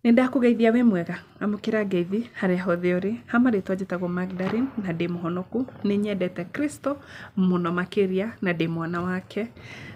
Nindakugeithia we mwega amukira ngeithi haria hothe uri hamarĩtwa njĩtagwo Magdalene na ndĩ mũhonoku nĩ nyendete Kristo mũno makĩria na ndĩ mwana wake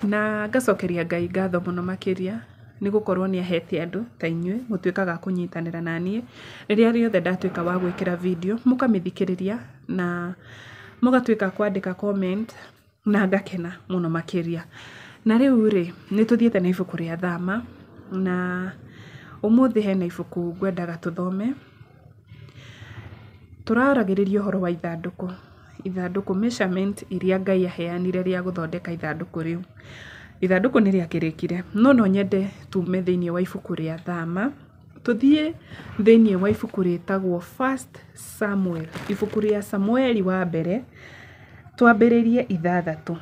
na ngacokeria Ngai ngatho mũno makĩria nĩ gũkorwo nĩ ahete andũ ta inyuĩ mũtuĩkaga kũnyitanĩra na niĩ rĩrĩa rĩothe ndatuĩka wa gwĩkĩra video mũkamĩthikĩrĩria na mũgatuĩka kwandĩka comment na ngakena mũno makĩria. Na rĩu rĩ nĩ tũthiĩte na ibuku rĩa Thama na umuthi hena ibuku ngwendaga tũthome. Tũraragĩrĩria ũhoro wa ithandũkũ measurement iria Ngai aheanire rĩa gũthondeka ithandũkũ rĩu. Ithandũkũ nĩ rĩakĩrĩkire no nyende tume thĩinĩ wa ibuku rĩa Thama tũthiĩ thĩinĩ wa ibuku rĩtagwo 1 Samuel, ibuku rĩa Samueli wa mbere twambĩrĩrie 6.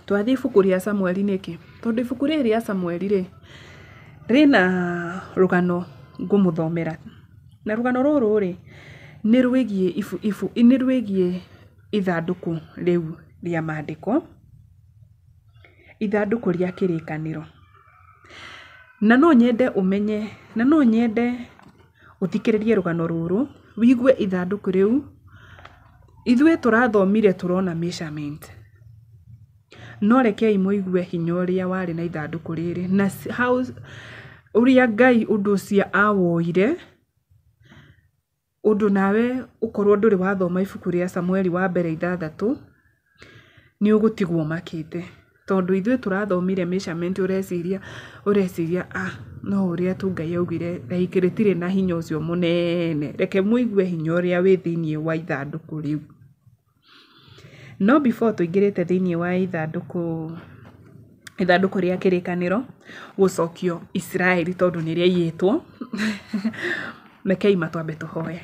Twathiĩ ibuku rĩa Samueli nĩkĩ? Tondũ ibuku rĩrĩ rĩa Samueli rĩ rĩna rũgano ngũmũthomera na rũgano rũrũ rĩ nĩ rwĩgiĩ ithandũkũ rĩu rĩa maandĩko, ithandũkũ rĩa kĩrĩkanĩro. Na no nyende ũmenye na no nyende ũthikĩrĩrie rũgano rũrũ wigue ithandũkũ rĩu. Ithuĩ tũrathomire tũrona measurement no rekei mũigue hinya ũrĩa warĩ na ithandũkũ rĩrĩ na ũrĩa Ngai ũndũ ũcio awoire ũndũ nawe ũkorwo ndũrĩ wathoma ibuku rĩa Samueli wa mbere 6 nĩ ũgũtigwo makĩte. Tondũ ithuĩ tũrathomire measurement ũreciria no ũrĩa tu Ngai augire rĩtirĩ na hinya ũcio mũnene. Reke mũigue hinya ũrĩa wĩ thĩinĩ wa ithandũkũ rĩu. No before tũingĩrĩte thĩinĩ wa ithandũkũ rĩa kĩrĩkanĩro gũcokio Israeli tondũ nĩ rĩaiyĩtwo rekei matwambe tũhoe.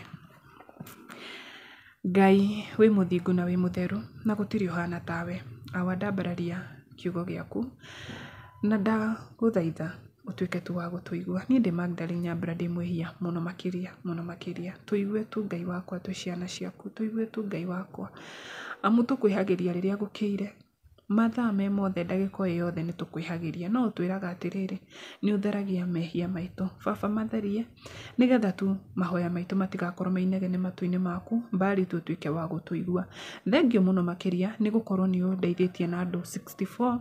Ngai wĩ mũthingu na wĩ mũtheru na gũtirĩ ũhana tawe, awa ndambararia kiugo gĩaku na ndagũthaitha ũtuĩke tu wa gũtũigua. Niĩ ndĩ Magdalene Nyambura ndĩ mwĩhia mũno makĩria. Tũigue tu Ngai wakwa twĩ ciana ciaku, tũigue tu Ngai wakwa amu tũkwĩhagĩria rĩrĩa gũkĩire mathaa me mothe ndagĩka yothe nĩ tũkwĩhagĩria. No ũtwĩraga atĩrĩrĩ nĩ ũtheragia mehia maitũ. Baba matherie nĩgetha tu mahoya maitũ matigakorwo mainegene matũ-inĩ maku mbali tũtuĩke wa gũtũigua. Thengio mũno makĩria nĩ gũkorwo nĩ ũndeithĩtie na andũ 64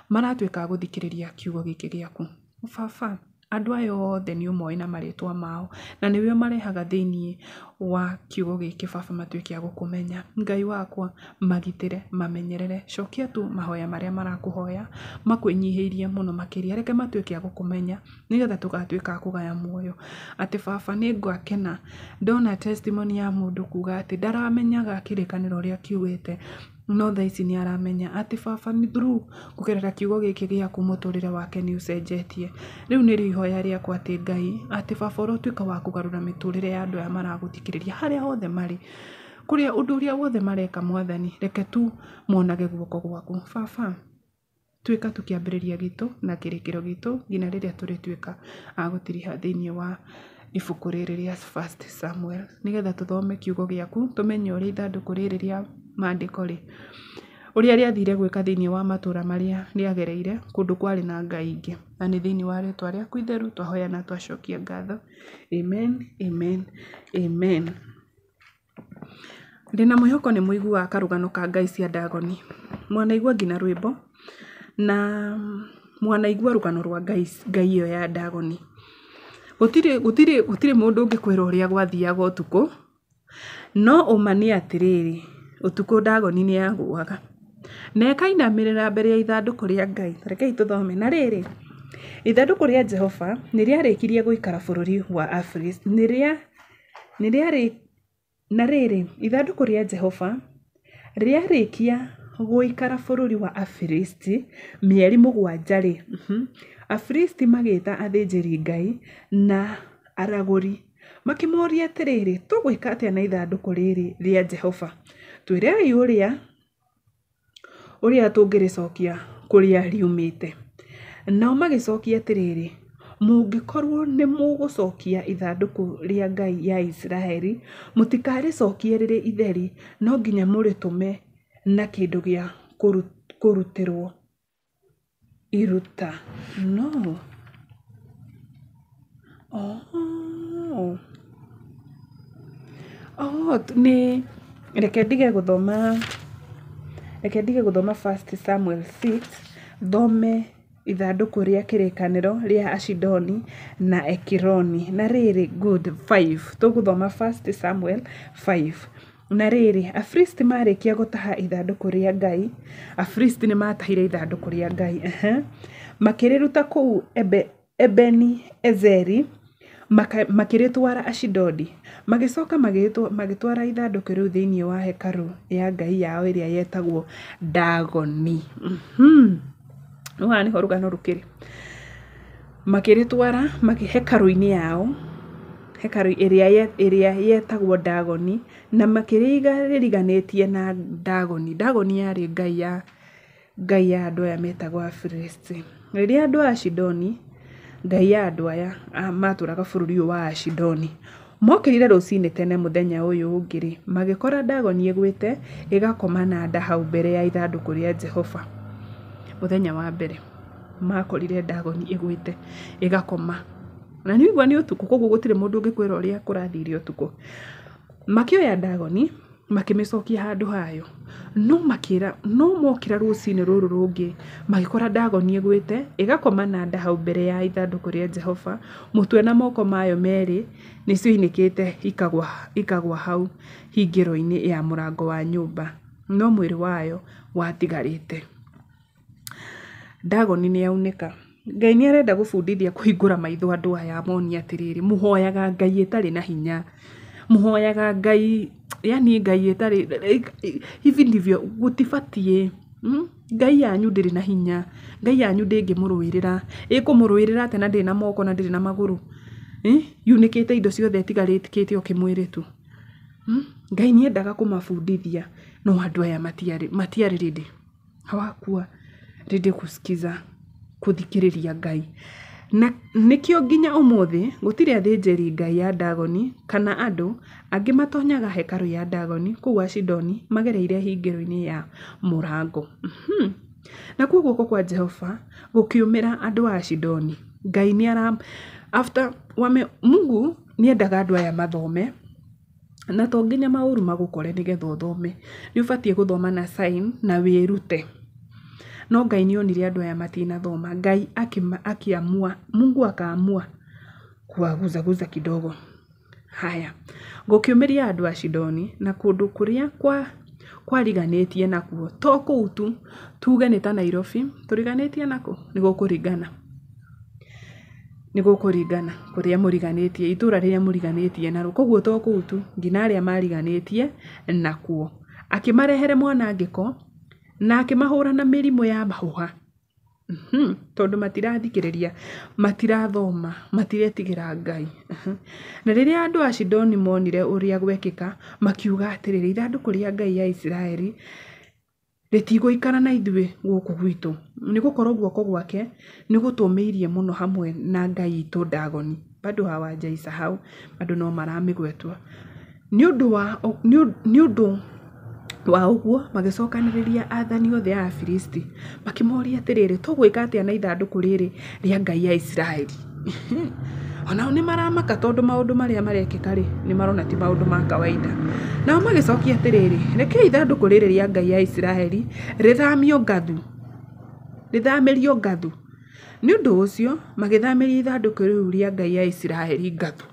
maratuĩka gũthikĩrĩria kiugo gĩkĩ gĩaku. Baba andũ aya othe nĩ ũmoĩ na marĩtwa mao na nĩwe marehaga thĩinĩ wa kiugo gĩkĩ Baba matuĩke a gũkũmenya. Ngai wakwa magitĩre mamenyerere, cokia tu mahoya marĩa marakũhoya makwĩnyihĩirie mũno makĩria. Reke matuĩke a gũkũmenya nĩgetha tũgatuĩka a kũgaya muoyo. Atĩ Baba nĩ ngwakena ndona testimony ya mũndũ kuga atĩ ndaramenyaga kĩrĩkanĩro ũrĩa kiugĩte no thaa ici nĩ aramenya atĩ Baba nĩ through kũgerera kiugo gĩkĩ gĩaku mũtũrĩre wake nĩ ũcenjetie. Rĩu nĩ ihoya rĩakwa atĩ Ngai atĩ Baba ũrotuĩka wa kũgarũra mĩtũrĩre ya andũ aya maragũthikĩrĩria harĩa hothe marĩ, kũrĩa ũndũ ũrĩa wothe mareka Mwathani reke tu monage guoko gwaku. Baba tuĩka tukĩambĩrĩria gitũ na kĩrĩkĩro gitũ nginya rĩrĩa tũrĩtuĩka a gũtiriha thĩinĩ wa ibuku rĩrĩ rĩa 1 Samuel nĩgetha tũthome kiugo gĩaku tũmenye ũrĩa ithandũkũ rĩrĩ rĩa maandĩko rĩ ũrĩa rĩathire gwĩka thĩinĩ wa matũũra marĩa rĩagereire kũndũ kwarĩ na ngai ingĩ. Na nĩ thĩinĩ wa rĩĩtwa rĩaku itheru twahoya na twacokia ngatho. Amen, amen, amen. Ndĩna mwĩhoko nĩ mũiguaga karũgano ka ngai cia Dagoni. Mwanaigua nginya rwĩmbo na mwanaigua rũgano rwa ngai ĩyo ya Dagoni. Gũtirĩ mũndũ ũngĩkwĩra ũrĩa gwathiaga ũtukũ no ũma nĩ atĩrĩrĩ ũtukũ Dagoni nĩ yagũaga na ĩkainamĩrĩra mbere ya ithandũkũ rĩa Ngai. Rekei tũthome. Na rĩrĩ ithandũkũ rĩa Jehova nĩ rĩarĩkirie gũikara bũrũri wa Afilisti. Na rĩrĩ ithandũkũ rĩa Jehova rĩarĩkia gũikara bũrũri wa Afilisti mĩeri 7 rĩ Afilisti magĩĩta athĩnjĩri Ngai na aragũri makĩmoria atĩrĩrĩ tũgwĩka atĩa na ithandũkũ rĩrĩ rĩa Jehova? Twĩrei ũrĩa tũngĩrĩcokia kũrĩa riumĩte. Nao magĩcokia atĩrĩrĩ mũngĩkorwo nĩ mũgũcokia ithandũkũ rĩa Ngai ya Israeli mũtikarĩcokie rĩrĩ itheri, no nginya mũrĩtũme na kĩndũ gĩa kũrutĩrwo iruta. No Nĩ reke ndige gũthoma 1 Samuel 6 thome ithandũkũ rĩa kĩrĩkanĩro rĩa Ashidoni na Ekironi. Na rĩrĩ good 5 tũgũthoma 1 Samuel 5. Na rĩrĩ Afilisti marĩkia gũtaha ithandũkũ rĩa Ngai, Afilisti nĩ matahire ithandũkũ rĩa Ngai, makĩrĩruta kũu Ebeni Ezeri, makĩrĩtwara Ashidodi, magĩcoka magĩtwara ithandũkũ rĩu thĩinĩ wa hekaru ya Ngai yao ĩrĩa yetagwo Dagoni. Nĩ ho rũgano rũkĩrĩ. Makĩrĩtwara hekaru-inĩ yao, hekaru ĩrĩa yetagwo Dagoni, na makĩrĩiga rĩriganĩtie na Dagoni. Dagoni yarĩ ngai ya andũ aya metagwo Afilisti. Rĩrĩa andũ a Ashidoni, ngai ya andũ aya matũraga bũrũri ũyũ wa Ashidoni, mokĩrire rũcinĩ tene mũthenya ũyũ ũngĩ, magĩkora Dagoni ĩgwĩte ĩgakoma na nda hau mbere ya ithandũkũ rĩa Jehova. Mũthenya wa mbere makorire Dagoni ĩgwĩte ĩgakoma. Na nĩ ũigua nĩ ũtukũ, koguo gũtirĩ mũndũ ũngĩkwĩra ũrĩa kũrathire ũtukũ. Makĩoya Dagoni makĩmĩcokia handũ hayo. No mokĩra rũcinĩ rũrũ rũngĩ, magĩkora Dagoni ĩgwĩte ĩgakoma na nda hau mbere ya ithandũkũ rĩa Jehova. Mũtwe na moko mayo merĩ nĩcio inĩkĩte ikagwa hau hingĩro-inĩ ya mũrango wa nyũmba, no mwĩrĩ wayo watigarĩte. Dagoni nĩ yaunĩka. Ngai nĩ arenda gũbundithia kũhingũra maitho andũ aya, amonia atĩrĩrĩ, mũhoyaga Ngai ĩtarĩ na hinya, mũhoyaga Ngai, yani Ngai ĩtarĩ, hivi ndivyo gũtibatiĩ. Ngai yanyu ndĩrĩ na hinya, Ngai yanyu ndĩngĩmũrũĩrĩra, ĩkũmũrũĩrĩra atĩ na ndĩrĩ na moko na ndĩrĩ na magũrũ, yunĩkĩte indo ciothe itigarĩkĩte o kĩmwĩrĩ tu. Ngai nĩ endaga kũmabundithia, no andũ aya matiarĩ rĩndĩ, hawakua rĩndĩ kusikiza, kuthikĩrĩria Ngai. Na nĩkĩo nginya ũmũthĩ gũtirĩ athĩnjĩri Ngai ya Dagoni kana andũ angĩ matonyaga hekaru ya Dagoni kũu Ashidoni magereire hingĩro-inĩ ya mũrango. Na kuo guoko kwa Jehova gũkiumĩra andũ a Ashidoni. Ngai nĩ Mungu nĩ endaga andũ aya mathome, na to nginya maũru magũkore nĩgetha ũthome. Nĩ ũbatiĩ gũthoma na sign na wĩrute. No Ngai nĩ onire andũ aya matinathoma. Ngai akiamua, Mungu akaamua kuwaguza kidogo. Haya, gũkiumĩria andũ a Ashidoni na kũndũ kũrĩa kwariganĩtie nakuo, to kũu tu, tuge nĩ ta Nairobi, tũriganĩtie nako, nĩ gũkũringana kũrĩa mũriganĩtie, itũra rĩrĩa mũriganĩtie naro, koguo to kũu tu, nginya arĩa mariganĩtie nakuo. Akĩmarehere mwanangĩko na akĩmahũra na mĩrimũ ya mahũha. Tondũ matirathikĩrĩria, matirathoma, matiretigĩra Ngai. Na rĩrĩa andũ a Ashidoni monire ũrĩa gwekĩka, makiuga atĩrĩrĩ, ithandũkũ rĩa Ngai ya Isiraeli rĩtigũikara na ithuĩ gũkũ gwitũ, nĩ gũkorwo guoko gwake nĩ gũtũmĩirie mũno hamwe na Ngai itũ Dagoni. Bado hawajaisahau, bado no maramĩgwetwa. Nĩ ũndũ wa ũguo magĩcokanĩrĩria athani othe a Afilisti, makĩmoria atĩrĩrĩ, tũgwĩka atĩa na ithandũkũ rĩrĩ rĩa Ngai ya Isiraeli? Onao nĩ maramaka tondũ maũndũ marĩa marekĩka rĩ, nĩ marona ti maũndũ ma kawaida. Nao magĩcokia atĩrĩrĩ, reke ithandũkũ rĩrĩ rĩa Ngai ya Isiraeli rĩthamĩrio Gathu. Nĩ ũndũ ũcio magĩthamĩria ithandũkũ rĩu rĩa Ngai ya Isiraeli Gathu.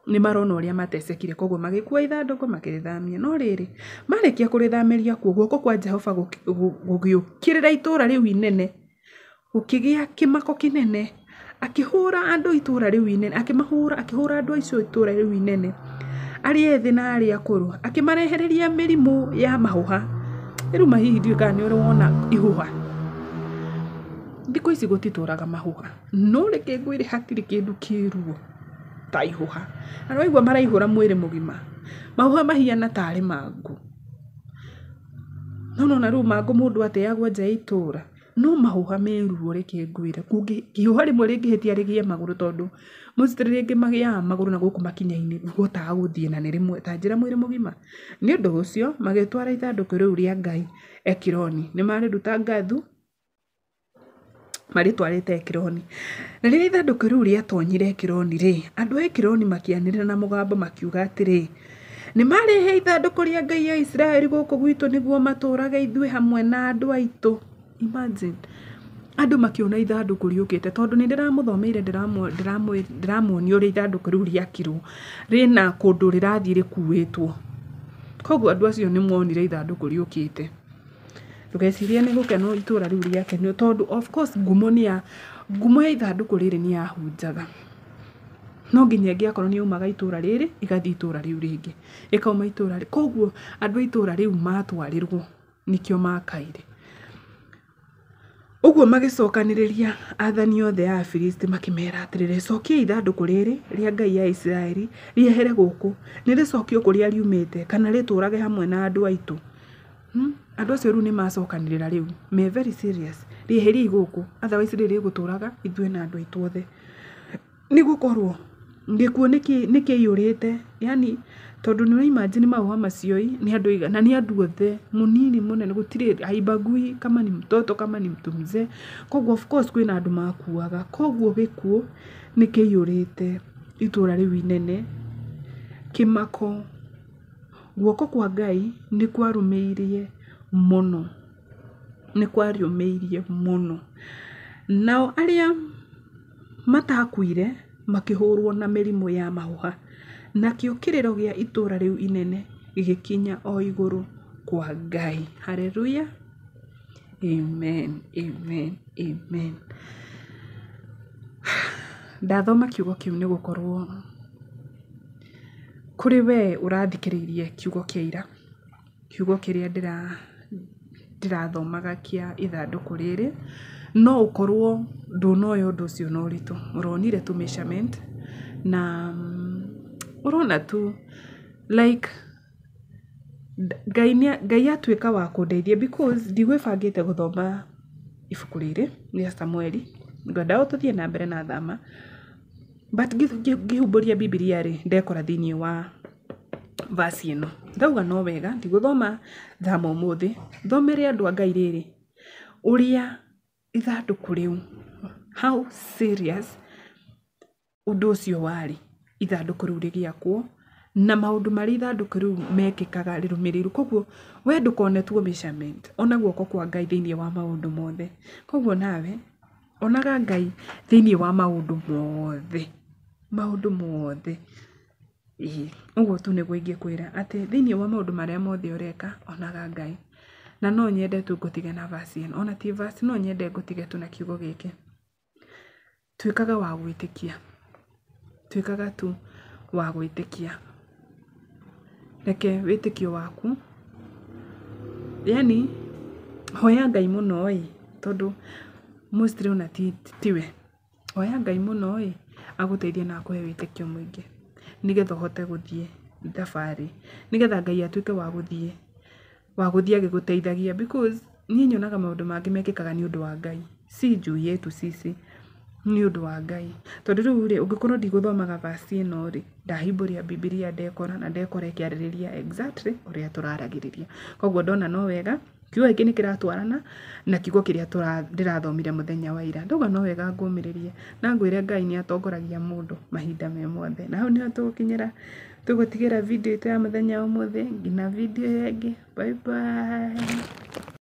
Nĩ marona ũrĩa matecekire, koguo magĩkua ithandũkũ makĩrĩthamia. No rĩrĩ, marĩkia kũrĩthamĩria kuo, guoko kwa Jehova gũgĩũkĩrĩra itũra rĩu inene, gũkĩgĩa kĩmako kĩnene, akĩhũra andũ itũra rĩu inene, akĩhũra andũ acio itũra rĩu inene, arĩa ethĩ na arĩa akũrũ, akĩmarehereria mĩrimũ ya mahũha. Rĩu mahihi ndiũĩ kana nĩ ũrona ihũha. Thikũ ici gũtitũraga mahũha, no reke ngwĩre hatirĩ kĩndũ kĩruo ta ihũha. Na waigua maraihũra mwĩrĩ mũgima, mahũha mahiana tarĩ mangũ. No rĩu mangũ mũndũ ateagwo nja ya itũra, no mahũha meruo reke ngwĩre. Ihũha rĩmwe rĩngĩhĩtia rĩgĩe magũrũ, tondũ mũcitĩrĩ rĩngĩ magĩaga magũrũ na gũkũ makinya-inĩ guotaga gũthiĩ na nĩ rĩmwe ta njĩra mwĩrĩ mũgima. Nĩ ũndũ ũcio magĩtwara ithandũkũ rĩu rĩa Ngai Ekironi, nĩ marĩruta Gathu, maritwarite Ekironi. Na rĩrĩa ithandũkũ rĩu rĩatonyire Ekironi rĩ, andũ a Ekironi makianĩrĩra na mũgambo makiuga atĩrĩ, nĩ marehe ithandũkũ rĩa Ngai ya Isiraeli gũkũ gwitũ nĩguo matũrage ithuĩ hamwe na andũ aitũ. Imagine. Andũ makiona ithandũkũ riũkĩte tondũ nĩ ndĩramũthomeire ndĩramuonia ũrĩa ithandũkũ rĩu rĩakirwo rĩna kũndũ rĩrathiĩ rĩkuĩtwo. Koguo andũ acio nĩ monire ithandũkũ riũkĩte. Ndũgecirie nĩ gũkenwo itũra rĩu rĩakenio tondũ of course ngumo ya ithandũkũ rĩrĩ nĩ yahunjaga. No nginya ĩngĩakorwo nĩ yaumaga itũra rĩrĩ igathiĩ itũra rĩu rĩngĩ. Ĩkauma itũra rĩu. Koguo andũ a itũra rĩu matwarĩrwo nĩkĩo makaire. Ũguo magĩcokanĩrĩria athani othe a Afilisti makĩmera atĩrĩrĩ, cokiai ithandũkũ rĩrĩ rĩa Ngai ya Isiraeli rĩehere gũkũ. Nĩ rĩcokio kũrĩa riumĩte kana rĩtũrage hamwe na andũ aitũ. Andũ acio rĩu nĩ macokanĩrĩra rĩu. Me very serious. Rĩeheriai gũkũ. Otherwise rĩrĩ gũtũraga ithuĩ na andũ aitũ othe. Nĩ gũkorwo gĩkuũ nĩ kĩiyũrĩte. Yani tondũ nĩ imagine maũha macio nĩ andũ iga na nĩ andũ othe munini munene gũtirĩ haibagui kama ni mtoto kama ni mtu mzee. Koguo of course kwĩna andũ makuaga. Koguo gĩkuũ nĩ kĩiyũrĩte itũra rĩu inene. Kĩmako. Guoko kwa Ngai nĩ kwarũmĩirie mũno. Nĩ kwarũmĩirie mũno. Nao arĩa matakuire makĩhũrwo na mĩrimũ ya mahuha. Nakĩo kĩrĩro gĩa itũra rĩu inene gĩgĩkinya o igũrũ kwa Ngai. Hallelujah. Amen. Amen. Amen. Ndathoma kiugo kĩu nĩ gũkorwo kũrĩ we ũrathikĩrĩirie kiugo kĩa ira. Kiugo kĩrĩa ndirathomaga kĩa ithandũkũ rĩrĩ. No ũkorwo ndũnoya ũndũ ũcio na ũritũ. Ũronire tu measurement na ũrona tu like Ngai atuĩka wa kũndeithia because ndigwĩbangĩte gũthoma ibuku rĩrĩ rĩa Samueli. Ngwenda tũthiĩ na mbere na thama. But ngĩhumbũria Biblia rĩ ndekora thĩinĩ wa verse ĩno. Ndauga no wega ndigũthoma thama ũmũthĩ. Thomere andũ a Ngai rĩrĩ ũrĩa ithandũkũ rĩu how serious ũndũ ũcio warĩ. Ithandũkũ rĩu rĩgĩakwo na maũndũ marĩa ithandũkũ rĩu mekĩkaga rĩrũmĩrĩru. Koguo we ndũkone tuo measurement. Ona guoko kwa Ngai thĩinĩ wa maũndũ mothe. Koguo nawe onaga Ngai thĩinĩ wa maũndũ mothe. Maũndũ mothe. Ũguo tu nĩguo ingĩkwĩra atĩ thĩinĩ wa maũndũ marĩa mothe ũreka onaga Ngai. Na no nyende tu ngũtige na verse ĩno. Ona ti verse no nyende ngũtige tu na kiugo gĩkĩ. Tuĩkaga wa gwĩtĩkia. Tuĩkaga tu wa gwĩtĩkia. Reke wĩtĩkio waku. Yani hoya Ngai mũno tondũ mostly ona tiwe. Hoya Ngai mũno agũteithie na akũhe wĩtĩkio mũingĩ. Nĩgetha ũhote gũthiĩ thabarĩ. Nĩgetha Ngai atuĩke wa gũthiĩ agĩgũteithagia because niĩ nyonaga maũndũ mangĩ mekĩkaga nĩ ũndũ wa Ngai. Si juu yetu sisi. Nĩ ũndũ wa Ngai. Tondũ rĩu rĩ ũngĩkorwo ndigũthomaga verse ĩno rĩ ndahimbũria Biblia ndekora na ndekora ĩkĩarĩrĩria exactly ũrĩa tũraragĩrĩria. Koguo ndona no wega kiugo gĩkĩ nĩ kĩratwarana na kiugo kĩrĩa ndĩrathomire mũthenya wa ira. Ndauga no wega ngũmĩrĩrie na ngwĩre Ngai nĩ atongoragia mũndũ mahinda me mothe. Na hau nĩho tũgũtigĩra video ĩtũ ya mũthenya ũmũthĩ nginya video ĩngĩ. Bye bye.